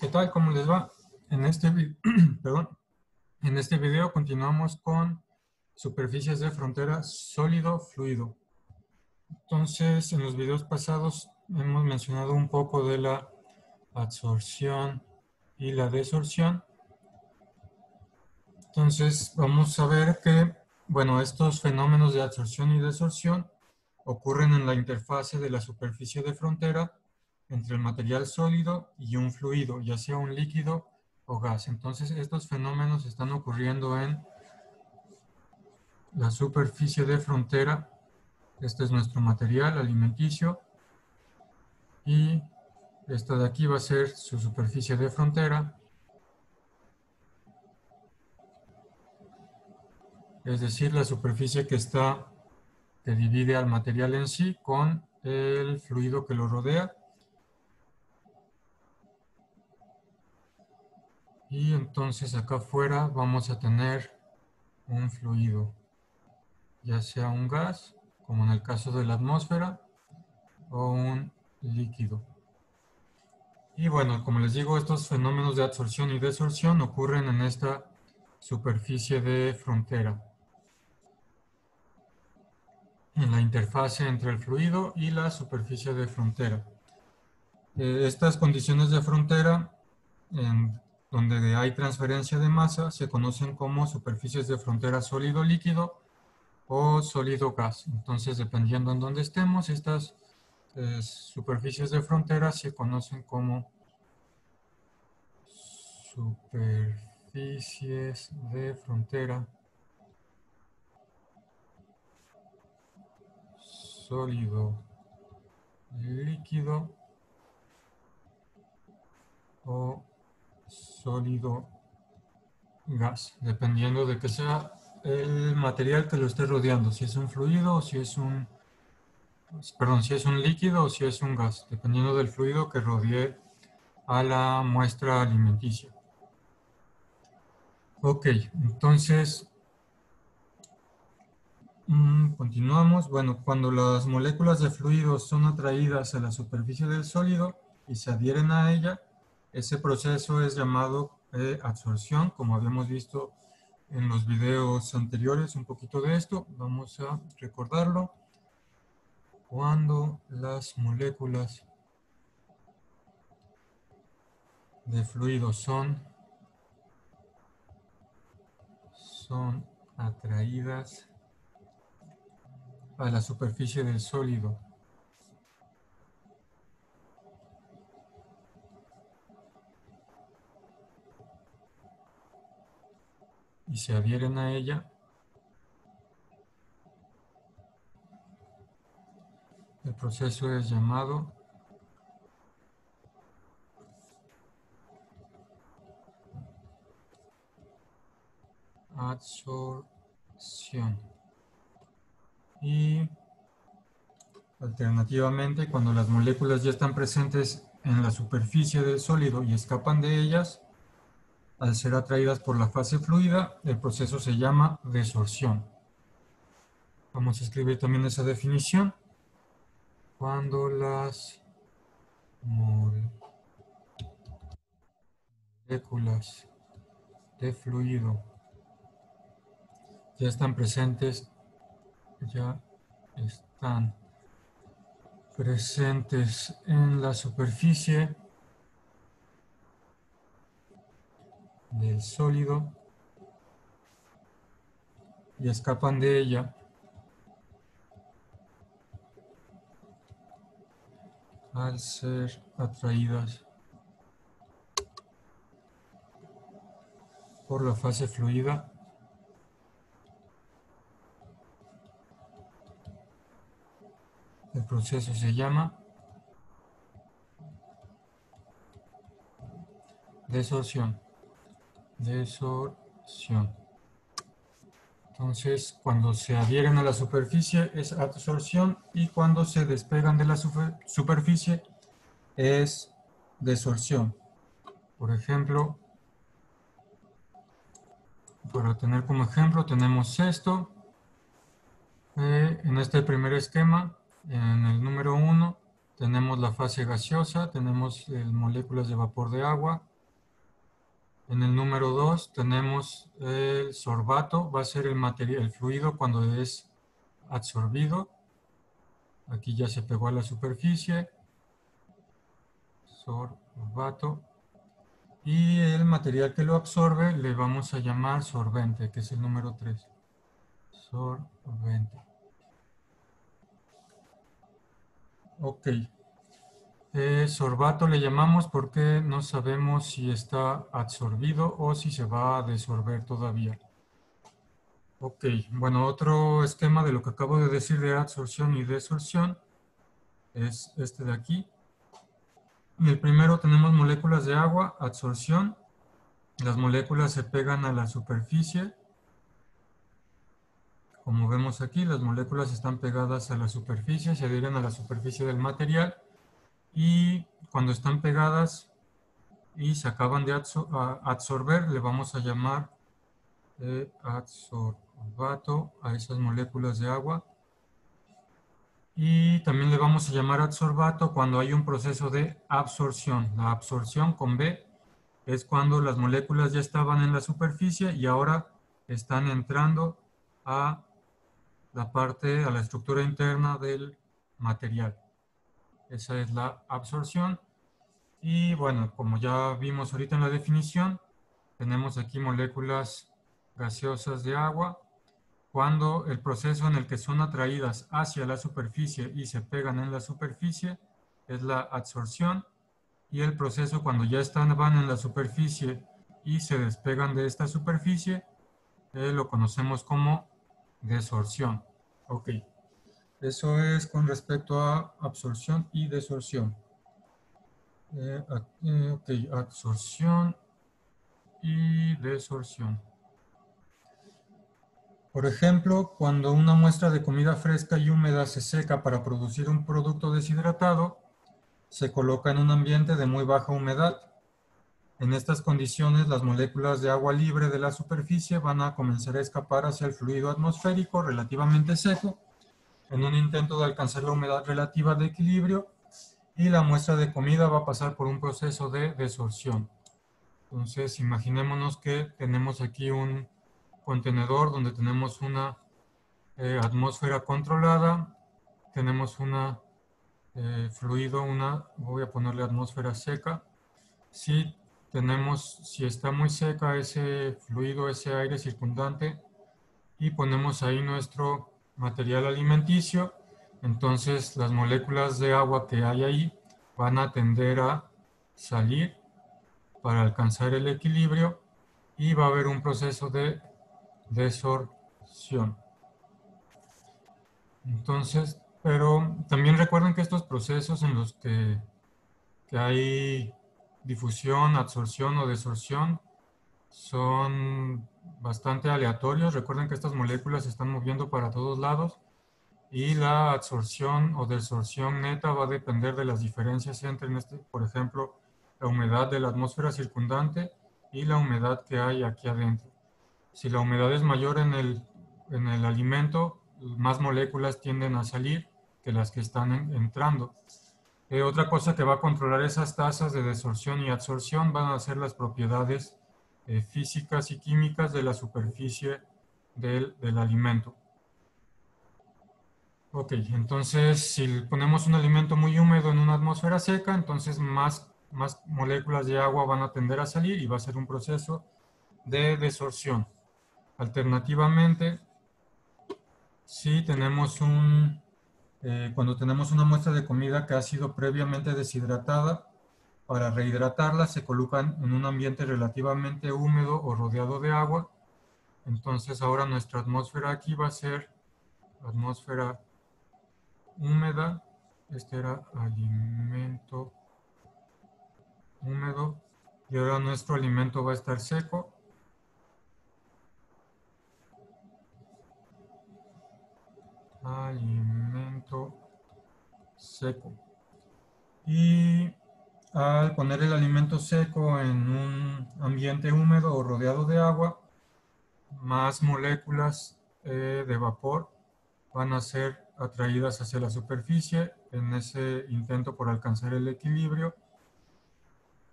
¿Qué tal? ¿Cómo les va? En este, perdón, en este video continuamos con superficies de frontera sólido-fluido. Entonces, en los videos pasados hemos mencionado un poco de la adsorción y la desorción. Entonces, vamos a ver que, bueno, estos fenómenos de adsorción y desorción ocurren en la interfase de la superficie de frontera entre el material sólido y un fluido, ya sea un líquido o gas. Entonces, estos fenómenos están ocurriendo en la superficie de frontera. Este es nuestro material alimenticio y esta de aquí va a ser su superficie de frontera, es decir, la superficie que divide al material en sí con el fluido que lo rodea. Y entonces acá afuera vamos a tener un fluido, ya sea un gas, como en el caso de la atmósfera, o un líquido. Y bueno, como les digo, estos fenómenos de adsorción y desorción ocurren en esta superficie de frontera, en la interfase entre el fluido y la superficie de frontera. Estas condiciones de frontera, donde hay transferencia de masa, se conocen como superficies de frontera sólido-líquido o sólido-gas. Entonces, dependiendo en dónde estemos, estas superficies de frontera se conocen como superficies de frontera sólido-líquido o sólido-gas, dependiendo de que sea el material que lo esté rodeando, si es un fluido o si es un líquido o si es un gas, dependiendo del fluido que rodee a la muestra alimenticia. Ok, entonces continuamos. Bueno, cuando las moléculas de fluidos son atraídas a la superficie del sólido y se adhieren a ella, ese proceso es llamado adsorción, como habíamos visto en los videos anteriores, un poquito de esto. Vamos a recordarlo. Cuando las moléculas de fluido son atraídas a la superficie del sólido y se adhieren a ella, el proceso es llamado adsorción. Y alternativamente, cuando las moléculas ya están presentes en la superficie del sólido y escapan de ellas, al ser atraídas por la fase fluida, el proceso se llama desorción. Vamos a escribir también esa definición. Cuando las moléculas de fluido ya están presentes en la superficie del sólido y escapan de ella al ser atraídas por la fase fluida, el proceso se llama desorción. Entonces, cuando se adhieren a la superficie es adsorción y cuando se despegan de la superficie es desorción. Por ejemplo, para tener como ejemplo tenemos esto. En este primer esquema, en el número 1, tenemos la fase gaseosa, tenemos moléculas de vapor de agua En el número 2 tenemos el sorbato, va a ser el material, el fluido cuando es absorbido. Aquí ya se pegó a la superficie. Sorbato. Y el material que lo absorbe le vamos a llamar sorbente, que es el número 3. Sorbente. Ok. Sorbato le llamamos porque no sabemos si está absorbido o si se va a desorber todavía. Ok, bueno, otro esquema de lo que acabo de decir de absorción y desorción es este de aquí. En el primero tenemos moléculas de agua, absorción. Las moléculas se pegan a la superficie. Como vemos aquí, las moléculas están pegadas a la superficie, se adhieren a la superficie del material y cuando están pegadas y se acaban de absorber, le vamos a llamar adsorbato a esas moléculas de agua. Y también le vamos a llamar adsorbato cuando hay un proceso de absorción. La absorción con B es cuando las moléculas ya estaban en la superficie y ahora están entrando a a la estructura interna del material. Esa es la absorción. Y bueno, como ya vimos ahorita en la definición, tenemos aquí moléculas gaseosas de agua. Cuando el proceso en el que son atraídas hacia la superficie y se pegan en la superficie es la adsorción. Y el proceso cuando ya van en la superficie y se despegan de esta superficie lo conocemos como desorción. Ok, eso es con respecto a absorción y desorción. Ok, absorción y desorción. Por ejemplo, cuando una muestra de comida fresca y húmeda se seca para producir un producto deshidratado, se coloca en un ambiente de muy baja humedad. En estas condiciones, las moléculas de agua libre de la superficie van a comenzar a escapar hacia el fluido atmosférico relativamente seco en un intento de alcanzar la humedad relativa de equilibrio y la muestra de comida va a pasar por un proceso de desorción. Entonces, imaginémonos que tenemos aquí un contenedor donde tenemos una atmósfera controlada, tenemos una fluido, voy a ponerle atmósfera seca. Si está muy seca ese fluido, ese aire circundante, y ponemos ahí nuestro material alimenticio, entonces las moléculas de agua que hay ahí van a tender a salir para alcanzar el equilibrio y va a haber un proceso de desorción. Entonces, pero también recuerden que estos procesos en los que hay difusión, absorción o desorción son bastante aleatorios. Recuerden que estas moléculas se están moviendo para todos lados y la absorción o desorción neta va a depender de las diferencias entre, por ejemplo, la humedad de la atmósfera circundante y la humedad que hay aquí adentro. Si la humedad es mayor en el alimento, más moléculas tienden a salir que las que están entrando. Otra cosa que va a controlar esas tasas de desorción y absorción van a ser las propiedades físicas y químicas de la superficie del alimento. Ok, entonces si ponemos un alimento muy húmedo en una atmósfera seca, entonces más moléculas de agua van a tender a salir y va a ser un proceso de desorción. Alternativamente, si tenemos cuando tenemos una muestra de comida que ha sido previamente deshidratada, para rehidratarla se colocan en un ambiente relativamente húmedo o rodeado de agua. Entonces ahora nuestra atmósfera aquí va a ser atmósfera húmeda. Este era alimento húmedo. Y ahora nuestro alimento va a estar seco. Alimento seco. Y al poner el alimento seco en un ambiente húmedo o rodeado de agua, más moléculas de vapor van a ser atraídas hacia la superficie en ese intento por alcanzar el equilibrio.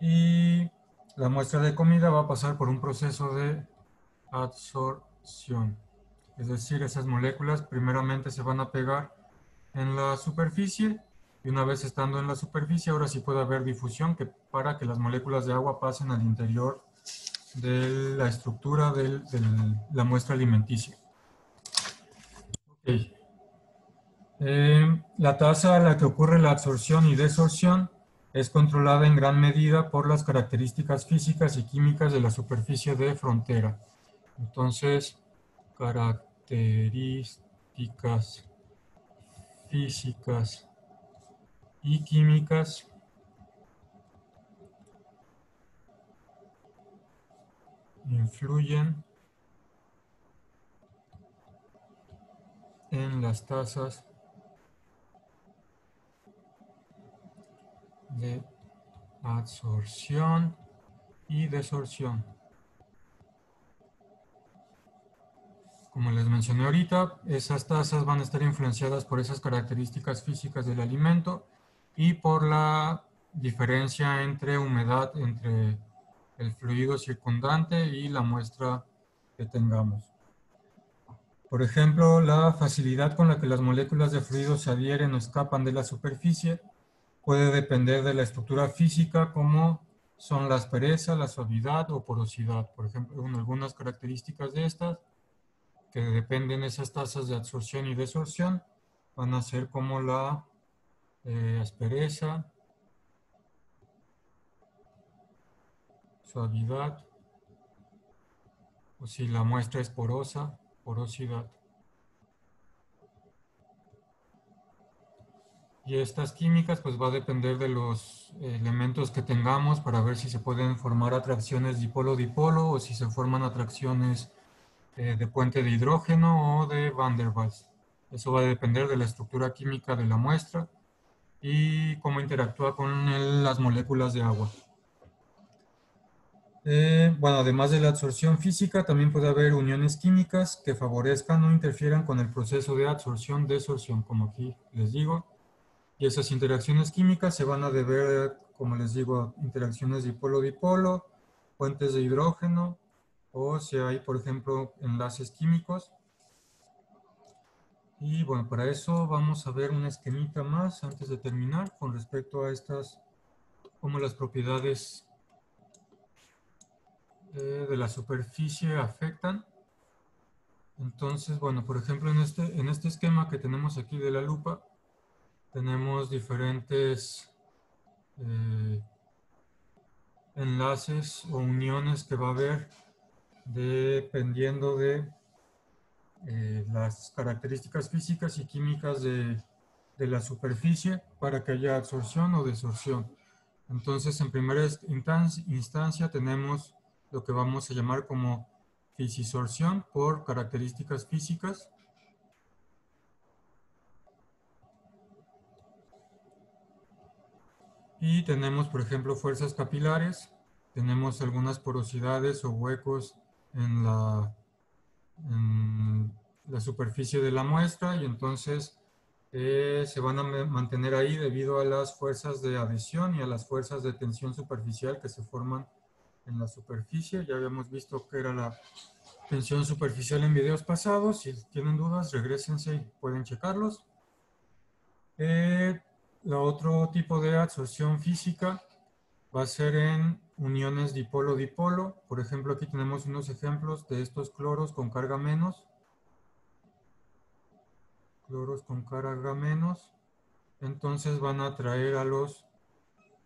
Y la muestra de comida va a pasar por un proceso de adsorción. Es decir, esas moléculas primeramente se van a pegar en la superficie y una vez estando en la superficie, ahora sí puede haber difusión para que las moléculas de agua pasen al interior de la estructura de la muestra alimenticia. Okay. La tasa a la que ocurre la absorción y desorción es controlada en gran medida por las características físicas y químicas de la superficie de frontera. Entonces, características físicas y químicas influyen en las tasas de absorción y desorción. Como les mencioné ahorita, esas tasas van a estar influenciadas por esas características físicas del alimento y por la diferencia entre humedad entre el fluido circundante y la muestra que tengamos. Por ejemplo, la facilidad con la que las moléculas de fluido se adhieren o escapan de la superficie puede depender de la estructura física, como son la aspereza, la suavidad o porosidad. Por ejemplo, algunas características de estas que dependen de esas tasas de absorción y desorción van a ser como la aspereza, suavidad, o si la muestra es porosa, porosidad. Y estas químicas pues va a depender de los elementos que tengamos para ver si se pueden formar atracciones dipolo-dipolo o si se forman atracciones de puente de hidrógeno o de Van der Waals. Eso va a depender de la estructura química de la muestra y cómo interactúa con las moléculas de agua. Bueno, además de la absorción física, también puede haber uniones químicas que favorezcan o interfieran con el proceso de absorción-desorción, como aquí les digo. Y esas interacciones químicas se van a deber, como les digo, a interacciones dipolo-dipolo, puentes de hidrógeno, o si hay, por ejemplo, enlaces químicos. Y bueno, para eso vamos a ver un esquemita más antes de terminar con respecto a estas, cómo las propiedades de la superficie afectan. Entonces, bueno, por ejemplo, en este esquema que tenemos aquí de la lupa, tenemos diferentes enlaces o uniones que va a haber dependiendo de las características físicas y químicas de la superficie para que haya absorción o desorción. Entonces, en primera instancia tenemos lo que vamos a llamar como fisisorción por características físicas. Y tenemos, por ejemplo, fuerzas capilares. Tenemos algunas porosidades o huecos en la superficie de la muestra y entonces se van a mantener ahí debido a las fuerzas de adhesión y a las fuerzas de tensión superficial que se forman en la superficie. Ya habíamos visto que era la tensión superficial en videos pasados. Si tienen dudas, regrésense y pueden checarlos. La otro tipo de absorción física va a ser en uniones dipolo-dipolo. Por ejemplo, aquí tenemos unos ejemplos de estos cloros con carga menos. Cloros con carga menos. Entonces van a atraer a los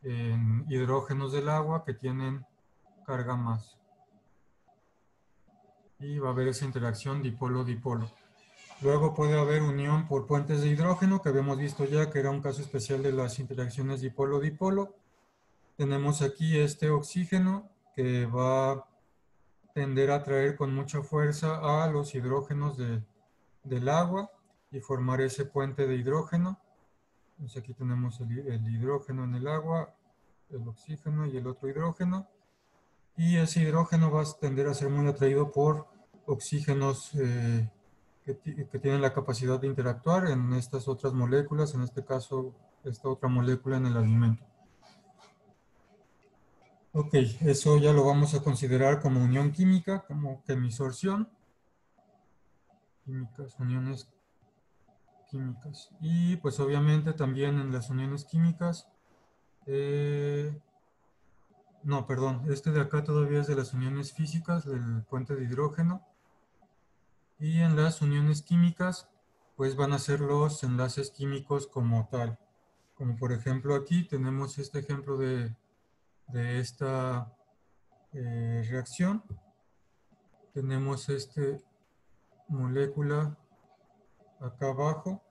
hidrógenos del agua que tienen carga más. Y va a haber esa interacción dipolo-dipolo. Luego puede haber unión por puentes de hidrógeno, que habíamos visto ya que era un caso especial de las interacciones dipolo-dipolo. Tenemos aquí este oxígeno que va a tender a atraer con mucha fuerza a los hidrógenos del agua y formar ese puente de hidrógeno. Entonces aquí tenemos el hidrógeno en el agua, el oxígeno y el otro hidrógeno. Y ese hidrógeno va a tender a ser muy atraído por oxígenos que tienen la capacidad de interactuar en estas otras moléculas, en este caso esta otra molécula en el alimento. Ok, eso ya lo vamos a considerar como unión química, como quemisorción. Químicas, uniones químicas. Y pues obviamente también en las uniones químicas, no, perdón, este de acá todavía es de las uniones físicas, del puente de hidrógeno. Y en las uniones químicas, pues van a ser los enlaces químicos como tal. Como por ejemplo aquí tenemos este ejemplo de esta reacción. Tenemos esta molécula acá abajo,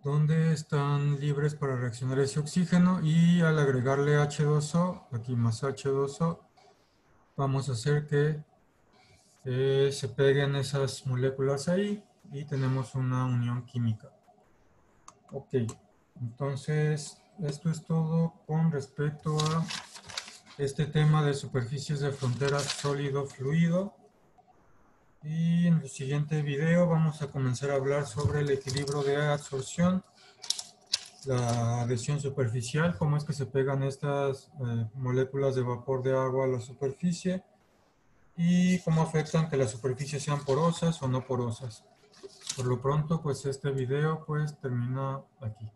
donde están libres para reaccionar ese oxígeno, y al agregarle H2O, aquí más H2O, vamos a hacer que se peguen esas moléculas ahí y tenemos una unión química. Ok, entonces esto es todo con respecto a este tema de superficies de frontera sólido-fluido. Y en el siguiente video vamos a comenzar a hablar sobre el equilibrio de absorción, la adhesión superficial, cómo es que se pegan estas moléculas de vapor de agua a la superficie y cómo afectan que las superficies sean porosas o no porosas. Por lo pronto, pues este video pues termina aquí.